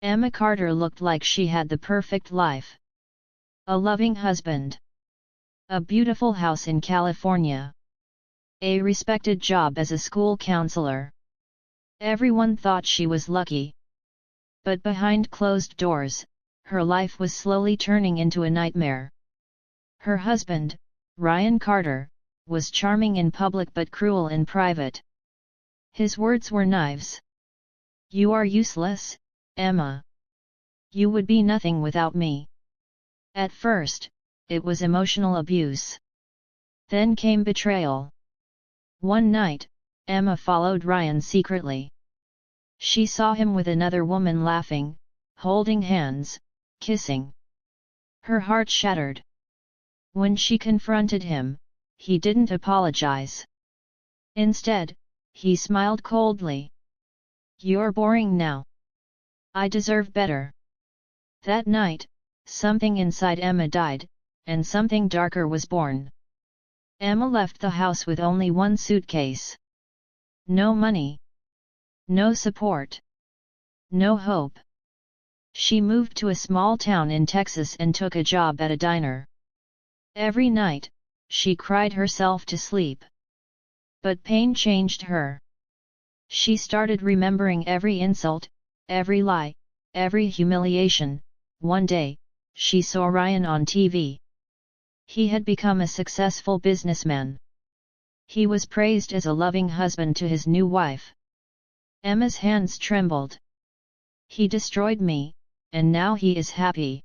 Emma Carter looked like she had the perfect life. A loving husband. A beautiful house in California. A respected job as a school counselor. Everyone thought she was lucky. But behind closed doors, her life was slowly turning into a nightmare. Her husband, Ryan Carter, was charming in public but cruel in private. His words were knives. "You are useless, Emma. You would be nothing without me." At first, it was emotional abuse. Then came betrayal. One night, Emma followed Ryan secretly. She saw him with another woman laughing, holding hands, kissing. Her heart shattered. When she confronted him, he didn't apologize. Instead, he smiled coldly. "You're boring now. I deserve better." That night, something inside Emma died, and something darker was born. Emma left the house with only one suitcase. No money. No support. No hope. She moved to a small town in Texas and took a job at a diner. Every night, she cried herself to sleep. But pain changed her. She started remembering every insult, every lie, every humiliation. One day, she saw Ryan on TV. He had become a successful businessman. He was praised as a loving husband to his new wife. Emma's hands trembled. "He destroyed me, and now he is happy."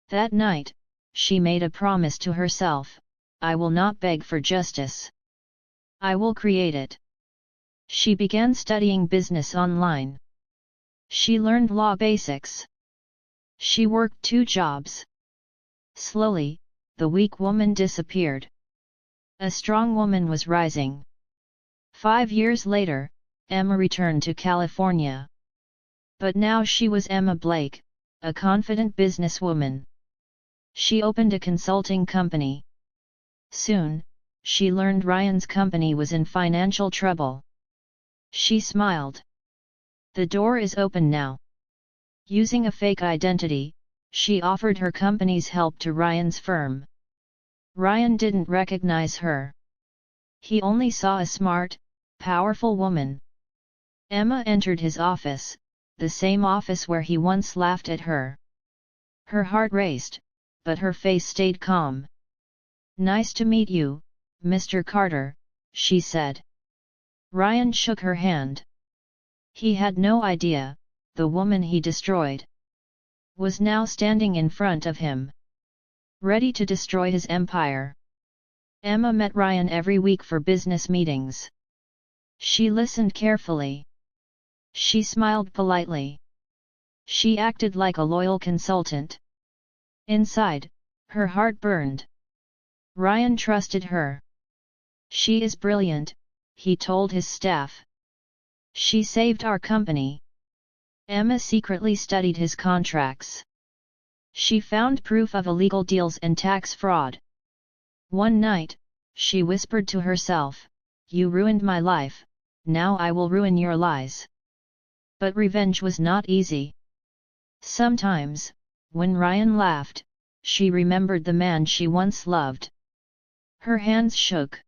That night, she made a promise to herself: "I will not beg for justice. I will create it." She began studying business online. She learned law basics. She worked 2 jobs. Slowly, the weak woman disappeared. A strong woman was rising. 5 years later, Emma returned to California. But now she was Emma Blake, a confident businesswoman. She opened a consulting company. Soon, she learned Ryan's company was in financial trouble. She smiled. "The door is open now." Using a fake identity, she offered her company's help to Ryan's firm. Ryan didn't recognize her. He only saw a smart, powerful woman. Emma entered his office, the same office where he once laughed at her. Her heart raced, but her face stayed calm. "Nice to meet you, Mr. Carter," she said. Ryan shook her hand. He had no idea, the woman he destroyed was now standing in front of him, ready to destroy his empire. Emma met Ryan every week for business meetings. She listened carefully. She smiled politely. She acted like a loyal consultant. Inside, her heart burned. Ryan trusted her. "She is brilliant," he told his staff. "She saved our company." Emma secretly studied his contracts. She found proof of illegal deals and tax fraud. One night, she whispered to herself, "You ruined my life, now I will ruin your lies." But revenge was not easy. Sometimes, when Ryan laughed, she remembered the man she once loved. Her hands shook.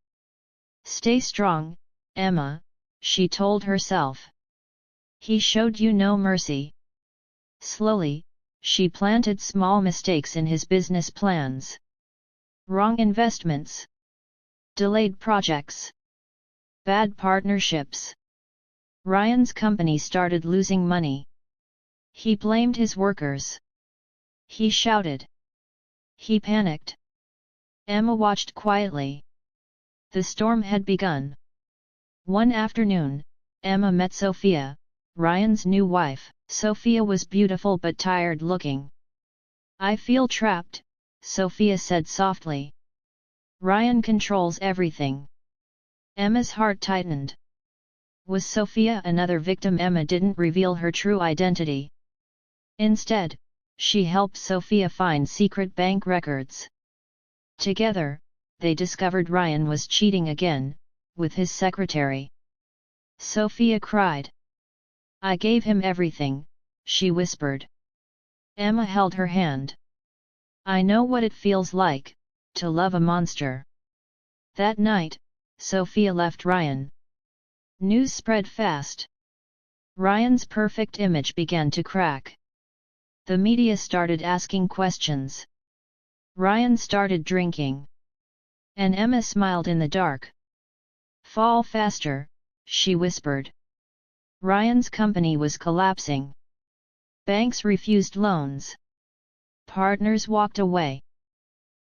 "Stay strong, Emma," she told herself. "He showed you no mercy." Slowly, she planted small mistakes in his business plans. Wrong investments. Delayed projects. Bad partnerships. Ryan's company started losing money. He blamed his workers. He shouted. He panicked. Emma watched quietly. The storm had begun. One afternoon, Emma met Sophia, Ryan's new wife. Sophia was beautiful but tired-looking. "I feel trapped," Sophia said softly. "Ryan controls everything." Emma's heart tightened. Was Sophia another victim? Emma didn't reveal her true identity. Instead, she helped Sophia find secret bank records. Together, they discovered Ryan was cheating again, with his secretary. Sophia cried. "I gave him everything, she whispered. Emma held her hand. I know what it feels like, to love a monster. That night, Sophia left Ryan. News spread fast. Ryan's perfect image began to crack. The media started asking questions. Ryan started drinking. And Emma smiled in the dark. Fall faster, she whispered. Ryan's company was collapsing. Banks refused loans. Partners walked away.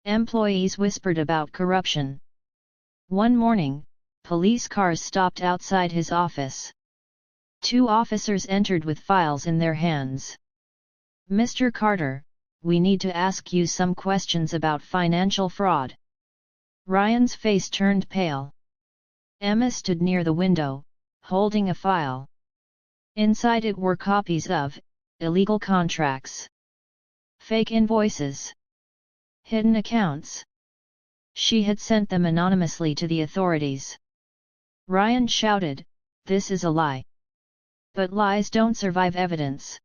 Employees whispered about corruption. One morning, police cars stopped outside his office. 2 officers entered with files in their hands. Mr. Carter, we need to ask you some questions about financial fraud. Ryan's face turned pale. Emma stood near the window, holding a file. Inside it were copies of illegal contracts, fake invoices, hidden accounts. She had sent them anonymously to the authorities. Ryan shouted, "This is a lie." But lies don't survive evidence.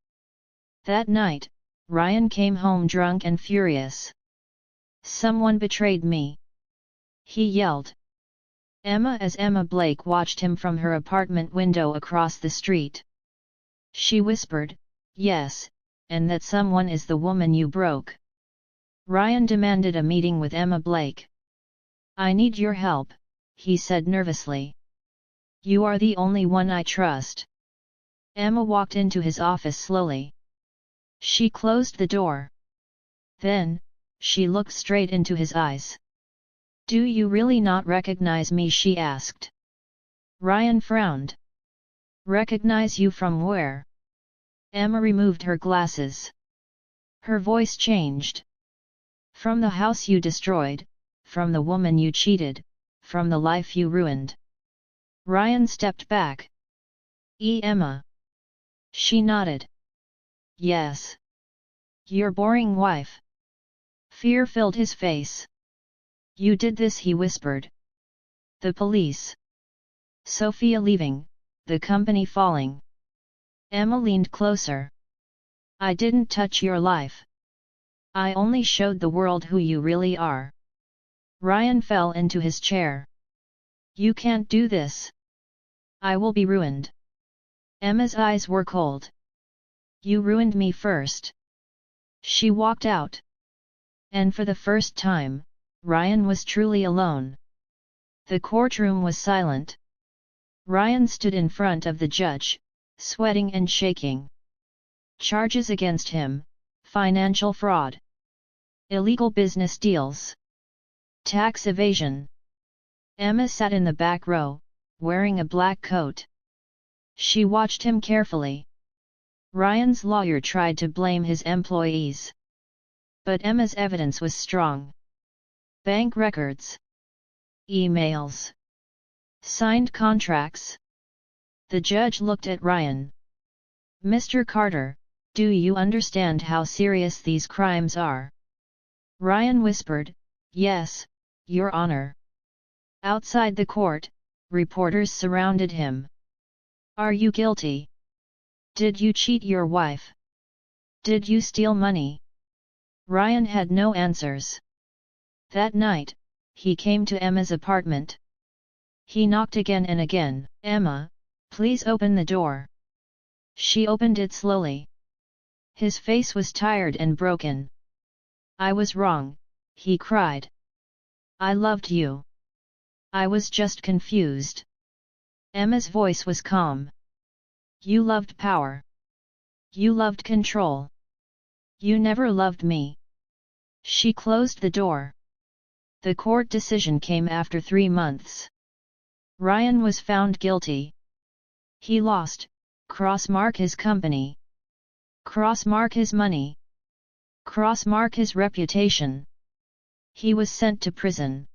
That night, Ryan came home drunk and furious. Someone betrayed me, he yelled. Emma Blake watched him from her apartment window across the street. She whispered, "Yes, and that someone is the woman you broke." Ryan demanded a meeting with Emma Blake. "I need your help," he said nervously. "You are the only one I trust." Emma walked into his office slowly. She closed the door. Then, she looked straight into his eyes. "Do you really not recognize me?" she asked. Ryan frowned. "Recognize you from where?" Emma removed her glasses. Her voice changed. "From the house you destroyed, from the woman you cheated, from the life you ruined." Ryan stepped back. Emma." She nodded. "Yes. Your boring wife." Fear filled his face. "You did this," he whispered. "The police. Sophia leaving, the company falling." Emma leaned closer. "I didn't touch your life. I only showed the world who you really are." Ryan fell into his chair. "You can't do this. I will be ruined." Emma's eyes were cold. "You ruined me first." She walked out. And for the first time, Ryan was truly alone. The courtroom was silent. Ryan stood in front of the judge, sweating and shaking. Charges against him: financial fraud, illegal business deals, tax evasion. Emma sat in the back row, wearing a black coat. She watched him carefully. Ryan's lawyer tried to blame his employees. But Emma's evidence was strong. Bank records, emails, signed contracts. The judge looked at Ryan. "Mr. Carter, do you understand how serious these crimes are?" Ryan whispered, "Yes, Your Honor." Outside the court, reporters surrounded him. "Are you guilty? Did you cheat your wife? Did you steal money?" Ryan had no answers. That night, he came to Emma's apartment. He knocked again and again. "Emma, please open the door." She opened it slowly. His face was tired and broken. "I was wrong," he cried. "I loved you. I was just confused." Emma's voice was calm. "You loved power. You loved control. You never loved me." She closed the door. The court decision came after 3 months. Ryan was found guilty. He lost, crossmark his company, crossmark his money, crossmark his reputation. He was sent to prison.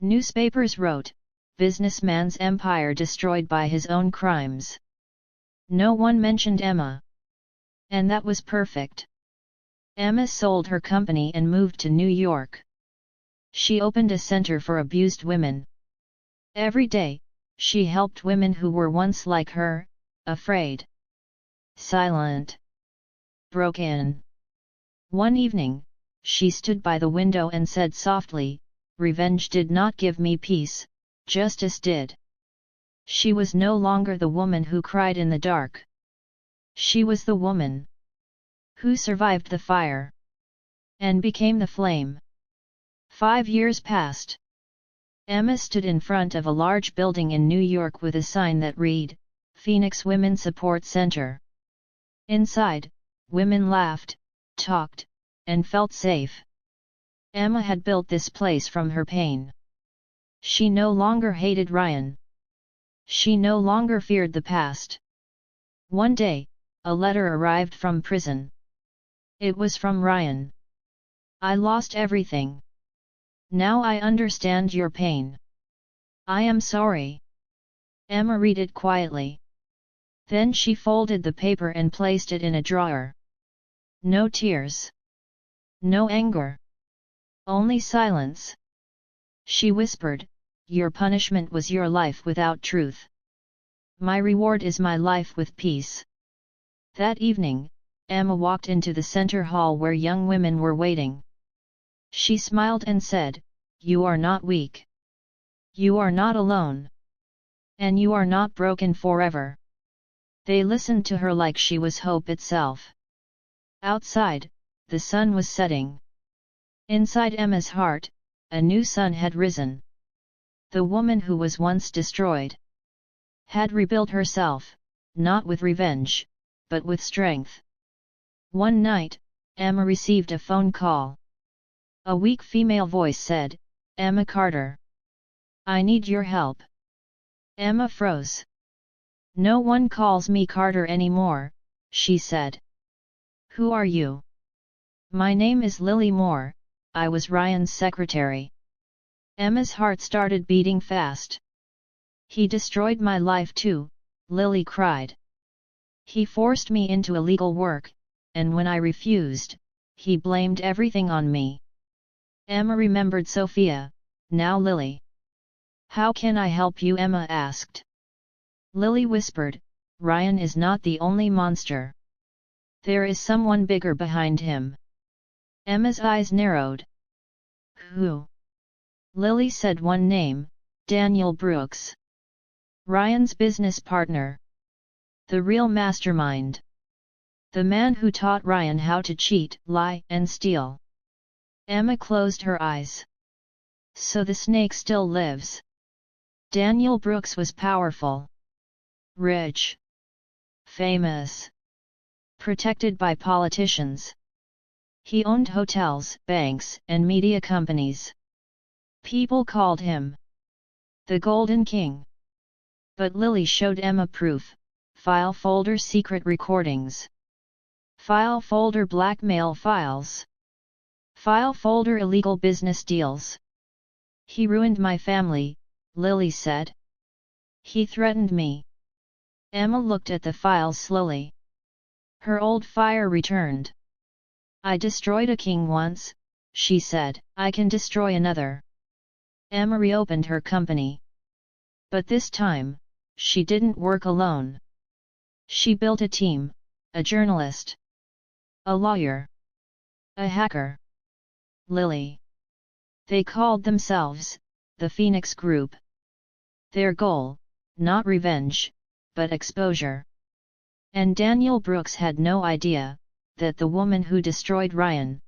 Newspapers wrote, "Businessman's empire destroyed by his own crimes." No one mentioned Emma. And that was perfect. Emma sold her company and moved to New York. She opened a center for abused women. Every day, she helped women who were once like her, afraid, silent, broke in. One evening, she stood by the window and said softly, "Revenge did not give me peace, justice did." She was no longer the woman who cried in the dark. She was the woman who survived the fire and became the flame. 5 years passed. Emma stood in front of a large building in New York with a sign that read, "Phoenix Women Support Center." Inside, women laughed, talked, and felt safe. Emma had built this place from her pain. She no longer hated Ryan. She no longer feared the past. One day, a letter arrived from prison. It was from Ryan. "I lost everything. Now I understand your pain. I am sorry." Emma read it quietly. Then she folded the paper and placed it in a drawer. No tears. No anger. Only silence. She whispered, "Your punishment was your life without truth. My reward is my life with peace." That evening, Emma walked into the center hall where young women were waiting. She smiled and said, "You are not weak. You are not alone. And you are not broken forever." They listened to her like she was hope itself. Outside, the sun was setting. Inside Emma's heart, a new sun had risen. The woman who was once destroyed had rebuilt herself, not with revenge, but with strength. One night, Emma received a phone call. A weak female voice said, "Emma Carter. I need your help." Emma froze. "No one calls me Carter anymore," she said. "Who are you?" "My name is Lily Moore, I was Ryan's secretary." Emma's heart started beating fast. "He destroyed my life too," Lily cried. "He forced me into illegal work, and when I refused, he blamed everything on me." Emma remembered Sophia, now Lily. "How can I help you?" Emma asked. Lily whispered, "Ryan is not the only monster. There is someone bigger behind him." Emma's eyes narrowed. "Who?" Lily said one name, Daniel Brooks. Ryan's business partner. The real mastermind. The man who taught Ryan how to cheat, lie, and steal. Emma closed her eyes. So the snake still lives. Daniel Brooks was powerful. Rich. Famous. Protected by politicians. He owned hotels, banks, and media companies. People called him the Golden King. But Lily showed Emma proof: file folder secret recordings. File folder blackmail files. File folder illegal business deals. "He ruined my family," Lily said. "He threatened me." Emma looked at the files slowly. Her old fire returned. "I destroyed a king once," she said. "I can destroy another." Emma reopened her company. But this time, she didn't work alone. She built a team: a journalist, a lawyer, a hacker. Lily. They called themselves the Phoenix Group. Their goal, not revenge, but exposure. And Daniel Brooks had no idea that the woman who destroyed Ryan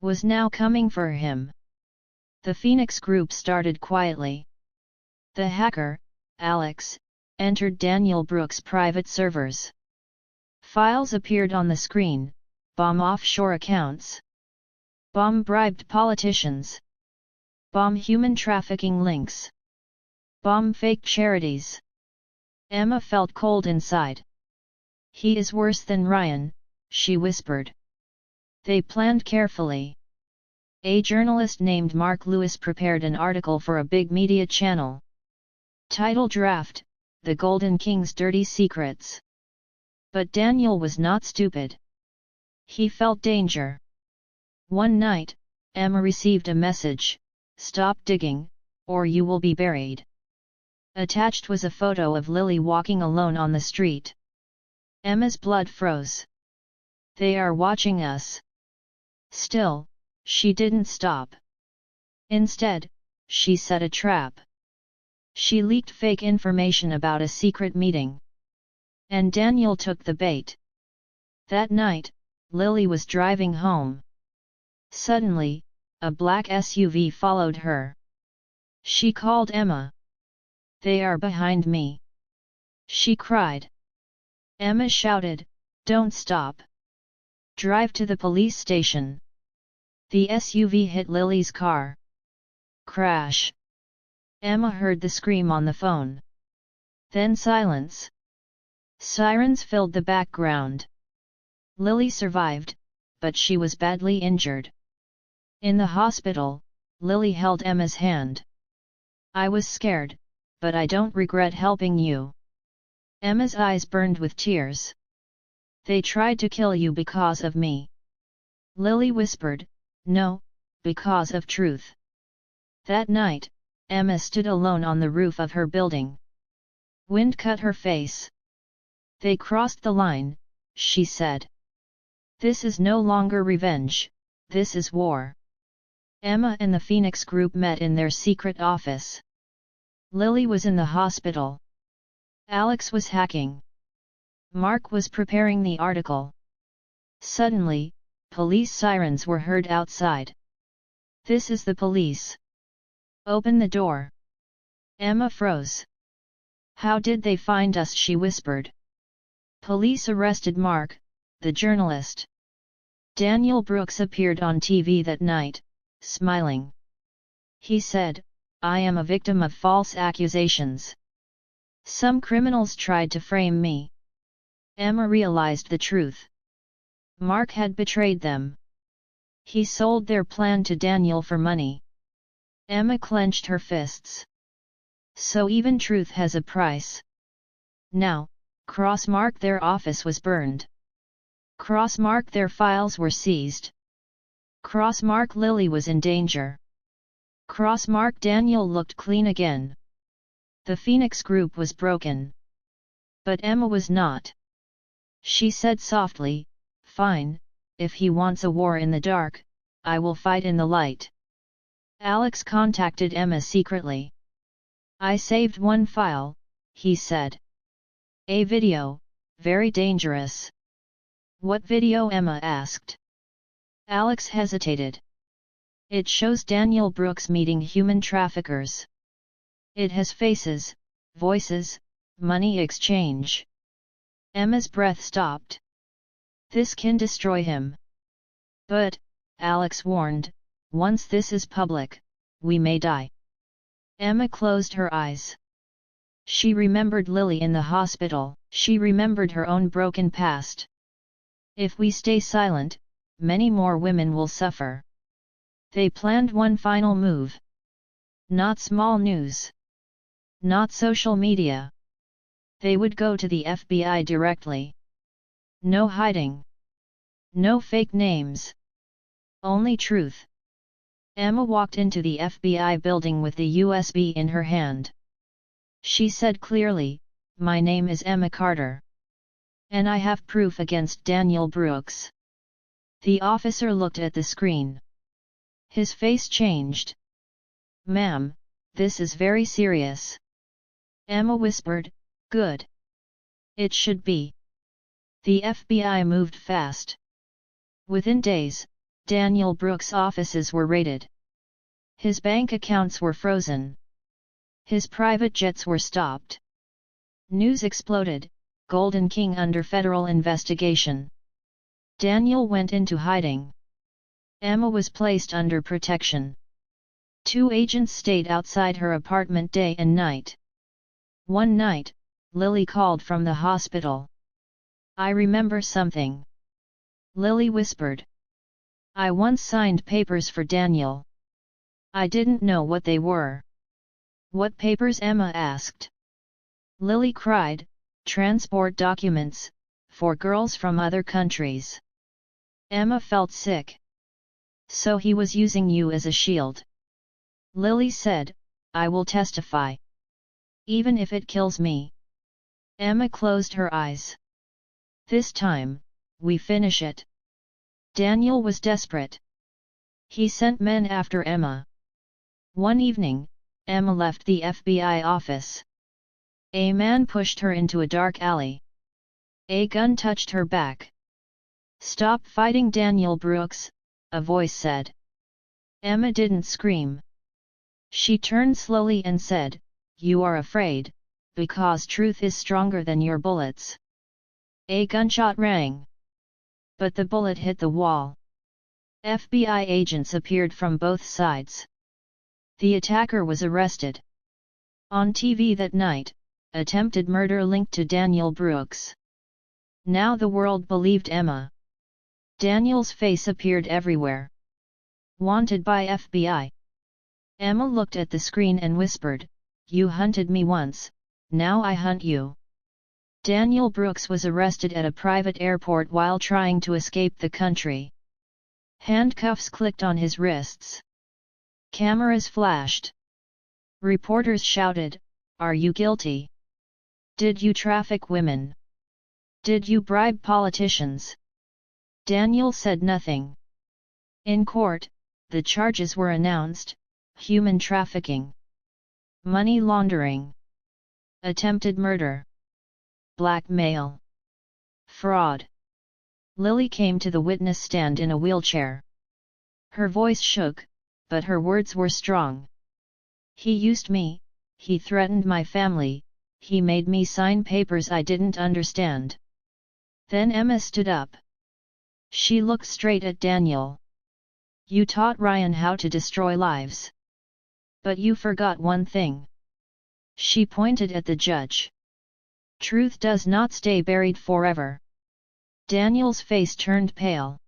was now coming for him. The Phoenix Group started quietly. The hacker, Alex, entered Daniel Brooks' private servers. Files appeared on the screen: bomb offshore accounts, bomb bribed politicians, bomb human trafficking links, bomb fake charities. Emma felt cold inside. "He is worse than Ryan," she whispered. They planned carefully. A journalist named Mark Lewis prepared an article for a big media channel. Title draft: The Golden King's Dirty Secrets. But Daniel was not stupid. He felt danger. One night, Emma received a message: "Stop digging, or you will be buried." Attached was a photo of Lily walking alone on the street. Emma's blood froze. They are watching us. Still, she didn't stop. Instead, she set a trap. She leaked fake information about a secret meeting. And Daniel took the bait. That night, Lily was driving home. Suddenly, a black SUV followed her. She called Emma. "They are behind me!" she cried. Emma shouted, "Don't stop! Drive to the police station!" The SUV hit Lily's car. Crash! Emma heard the scream on the phone. Then silence. Sirens filled the background. Lily survived, but she was badly injured. In the hospital, Lily held Emma's hand. "I was scared, but I don't regret helping you." Emma's eyes burned with tears. "They tried to kill you because of me." Lily whispered, "No, because of truth." That night, Emma stood alone on the roof of her building. Wind cut her face. "They crossed the line," she said. "This is no longer revenge, this is war." Emma and the Phoenix Group met in their secret office. Lily was in the hospital. Alex was hacking. Mark was preparing the article. Suddenly, police sirens were heard outside. "This is the police. Open the door." Emma froze. "How did they find us?" she whispered. "Police arrested Mark, the journalist." Daniel Brooks appeared on TV that night, smiling. He said, "I am a victim of false accusations. Some criminals tried to frame me." Emma realized the truth. Mark had betrayed them. He sold their plan to Daniel for money. Emma clenched her fists. So even truth has a price. Now, cross-mark their office was burned. Cross-mark their files were seized. Cross-mark Lily was in danger. Cross-mark Daniel looked clean again. The Phoenix Group was broken. But Emma was not. She said softly, "Fine, if he wants a war in the dark, I will fight in the light." Alex contacted Emma secretly. "I saved one file," he said. "A video, very dangerous." "What video?" Emma asked. Alex hesitated. "It shows Daniel Brooks meeting human traffickers. It has faces, voices, money exchange." Emma's breath stopped. "This can destroy him." "But," Alex warned, "once this is public, we may die." Emma closed her eyes. She remembered Lily in the hospital. She remembered her own broken past. "If we stay silent, many more women will suffer." They planned one final move. Not small news. Not social media. They would go to the FBI directly. No hiding. No fake names. Only truth. Emma walked into the FBI building with the USB in her hand. She said clearly, "My name is Emma Carter. And I have proof against Daniel Brooks." The officer looked at the screen. His face changed. "Ma'am, this is very serious." Emma whispered, "Good. It should be." The FBI moved fast. Within days, Daniel Brooks' offices were raided. His bank accounts were frozen. His private jets were stopped. News exploded, Golden King under federal investigation. Daniel went into hiding. Emma was placed under protection. 2 agents stayed outside her apartment day and night. One night, Lily called from the hospital. "I remember something." Lily whispered. "I once signed papers for Daniel. I didn't know what they were." "What papers?" Emma asked. Lily cried, "Transport documents, for girls from other countries." Emma felt sick. "So he was using you as a shield?" Lily said, "I will testify. Even if it kills me." Emma closed her eyes. This time, we finish it. Daniel was desperate. He sent men after Emma. One evening, Emma left the FBI office. A man pushed her into a dark alley. A gun touched her back. "Stop fighting, Daniel Brooks," a voice said. Emma didn't scream. She turned slowly and said, "You are afraid, because truth is stronger than your bullets." A gunshot rang. But the bullet hit the wall. FBI agents appeared from both sides. The attacker was arrested. On TV that night, attempted murder linked to Daniel Brooks. Now the world believed Emma. Daniel's face appeared everywhere. "Wanted by FBI." Emma looked at the screen and whispered, "You hunted me once, now I hunt you." Daniel Brooks was arrested at a private airport while trying to escape the country. Handcuffs clicked on his wrists. Cameras flashed. Reporters shouted, "Are you guilty? Did you traffic women? Did you bribe politicians?" Daniel said nothing. In court, the charges were announced: human trafficking, money laundering, attempted murder, blackmail, fraud. Lily came to the witness stand in a wheelchair. Her voice shook, but her words were strong. "He used me, he threatened my family, he made me sign papers I didn't understand." Then Emma stood up. She looked straight at Daniel. "You taught Ryan how to destroy lives. But you forgot one thing." She pointed at the judge. "Truth does not stay buried forever." Daniel's face turned pale.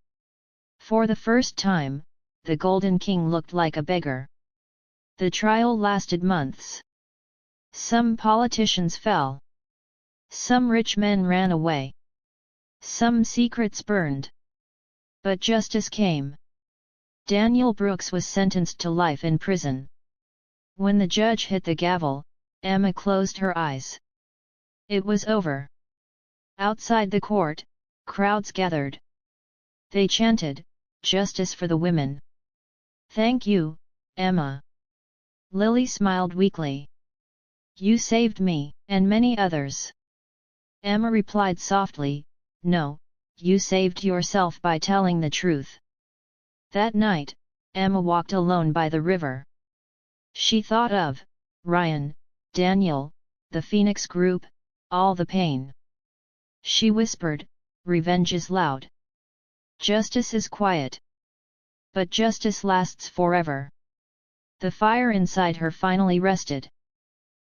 For the first time, the Golden King looked like a beggar. The trial lasted months. Some politicians fell. Some rich men ran away. Some secrets burned. But justice came. Daniel Brooks was sentenced to life in prison. When the judge hit the gavel, Emma closed her eyes. It was over. Outside the court, crowds gathered. They chanted, "Justice for the women." "Thank you, Emma." Lily smiled weakly. "You saved me, and many others." Emma replied softly, "No, you saved yourself by telling the truth." That night, Emma walked alone by the river. She thought of Ryan, Daniel, the Phoenix Group, all the pain. She whispered, "Revenge is loud. Justice is quiet. But justice lasts forever." The fire inside her finally rested.